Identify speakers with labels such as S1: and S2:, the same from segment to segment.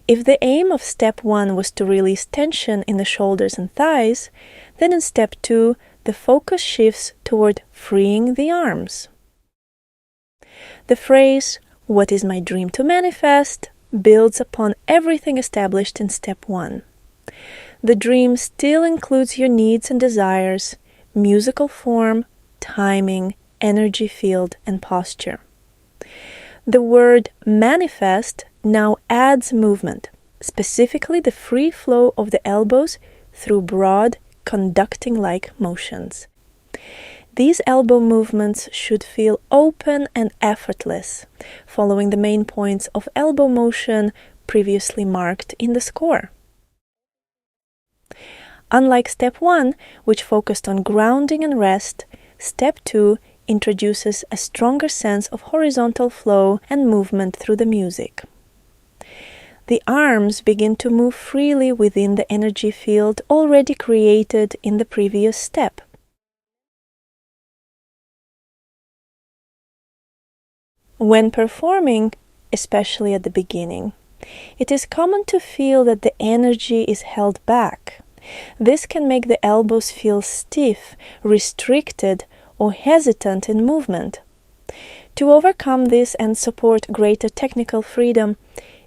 S1: If the aim of step 1 was to release tension in the shoulders and thighs, then in step 2, the focus shifts toward freeing the arms. The phrase, "What is my dream to manifest?" builds upon everything established in step 1. The dream still includes your needs and desires, musical form, timing, energy field, and posture. The word manifest now adds movement, specifically the free flow of the elbows through broad, conducting-like motions. These elbow movements should feel open and effortless, following the main points of elbow motion previously marked in the score. Unlike step 1, which focused on grounding and rest, step 2 introduces a stronger sense of horizontal flow and movement through the music. The arms begin to move freely within the energy field already created in the previous step. When performing, especially at the beginning, it is common to feel that the energy is held back. This can make the elbows feel stiff, restricted, or hesitant in movement. To overcome this and support greater technical freedom,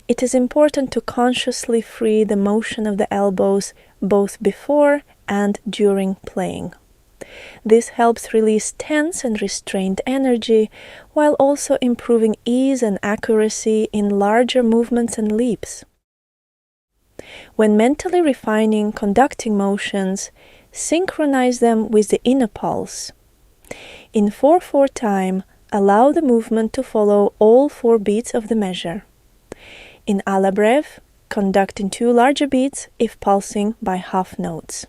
S1: it is important to consciously free the motion of the elbows both before and during playing. This helps release tense and restrained energy, while also improving ease and accuracy in larger movements and leaps. When mentally refining conducting motions, synchronize them with the inner pulse. In 4/4 time, allow the movement to follow all 4 beats of the measure. In alla breve, conduct in 2 larger beats if pulsing by half notes.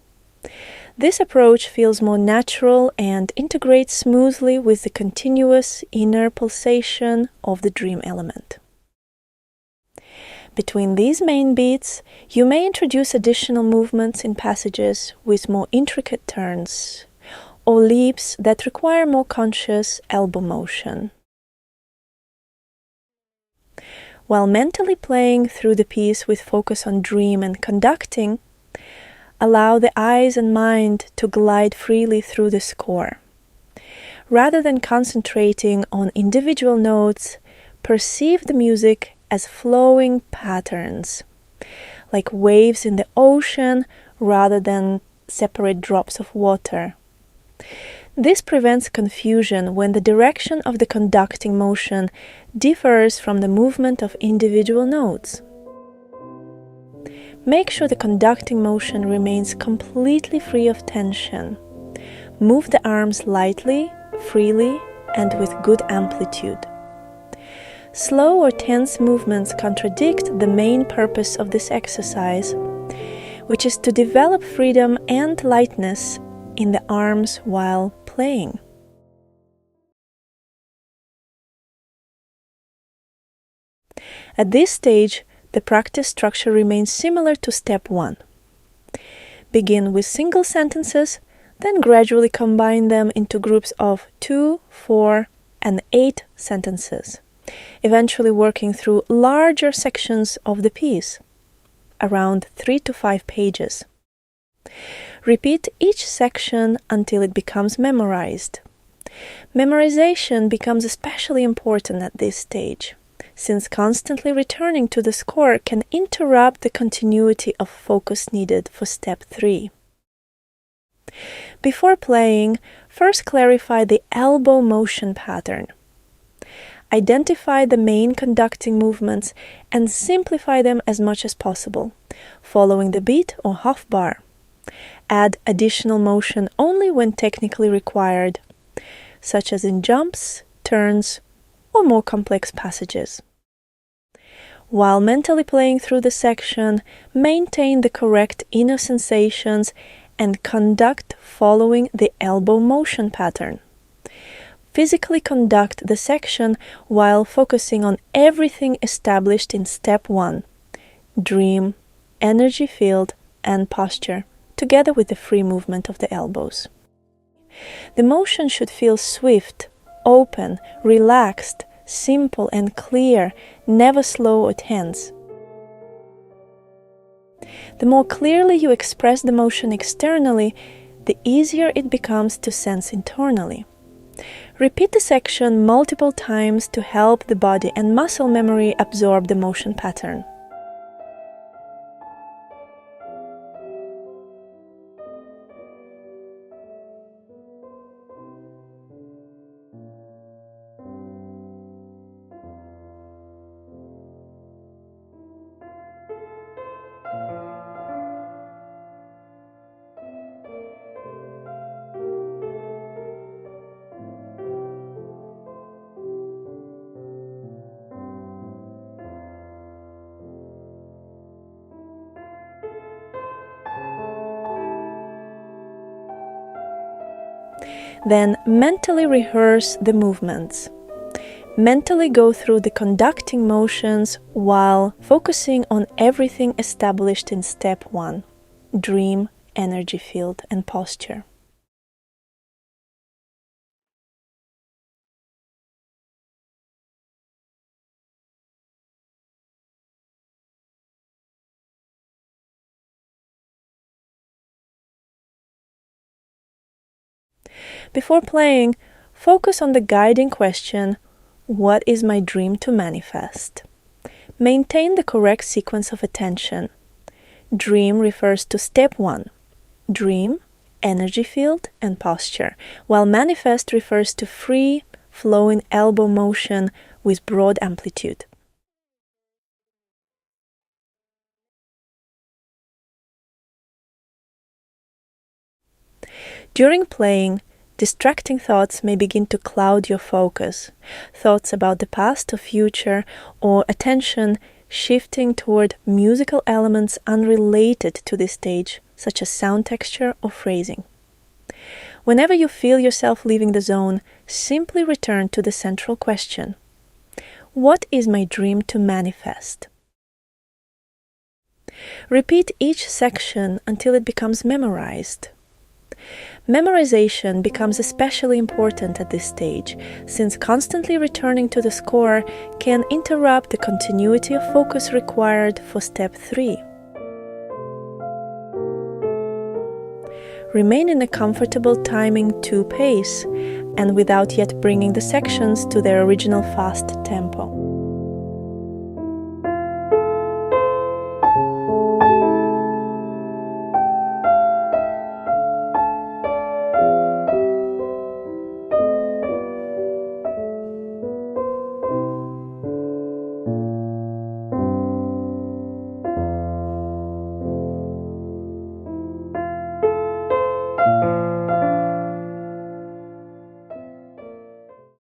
S1: This approach feels more natural and integrates smoothly with the continuous inner pulsation of the dream element. Between these main beats, you may introduce additional movements in passages with more intricate turns, or leaps that require more conscious elbow motion. While mentally playing through the piece with focus on dream and conducting, allow the eyes and mind to glide freely through the score. Rather than concentrating on individual notes, perceive the music as flowing patterns, like waves in the ocean rather than separate drops of water. This prevents confusion when the direction of the conducting motion differs from the movement of individual notes. Make sure the conducting motion remains completely free of tension. Move the arms lightly, freely, and with good amplitude. Slow or tense movements contradict the main purpose of this exercise, which is to develop freedom and lightness in the arms while playing. At this stage, the practice structure remains similar to step 1. Begin with single sentences, then gradually combine them into groups of 2, 4, and 8 sentences, eventually working through larger sections of the piece, around 3 to 5 pages. Repeat each section until it becomes memorized. Memorization becomes especially important at this stage, since constantly returning to the score can interrupt the continuity of focus needed for step 3. Before playing, first clarify the elbow motion pattern. Identify the main conducting movements and simplify them as much as possible, following the beat or half bar. Add additional motion only when technically required, such as in jumps, turns, or more complex passages. While mentally playing through the section, maintain the correct inner sensations and conduct following the elbow motion pattern. Physically conduct the section while focusing on everything established in step 1, dream, energy field, and posture, together with the free movement of the elbows. The motion should feel swift, open, relaxed, simple and clear, never slow or tense. The more clearly you express the motion externally, the easier it becomes to sense internally. Repeat the section multiple times to help the body and muscle memory absorb the motion pattern. Then mentally rehearse the movements. Mentally go through the conducting motions while focusing on everything established in step 1: dream, energy field, and posture. Before playing, focus on the guiding question, what is my dream to manifest? Maintain the correct sequence of attention. Dream refers to step 1, dream, energy field, and posture, while manifest refers to free, flowing elbow motion with broad amplitude. During playing, distracting thoughts may begin to cloud your focus. Thoughts about the past or future, or attention shifting toward musical elements unrelated to this stage, such as sound texture or phrasing. Whenever you feel yourself leaving the zone, simply return to the central question. What is my dream to manifest? Repeat each section until it becomes memorized. Memorization becomes especially important at this stage, since constantly returning to the score can interrupt the continuity of focus required for step 3. Remain in a comfortable timing 2 pace, and without yet bringing the sections to their original fast tempo.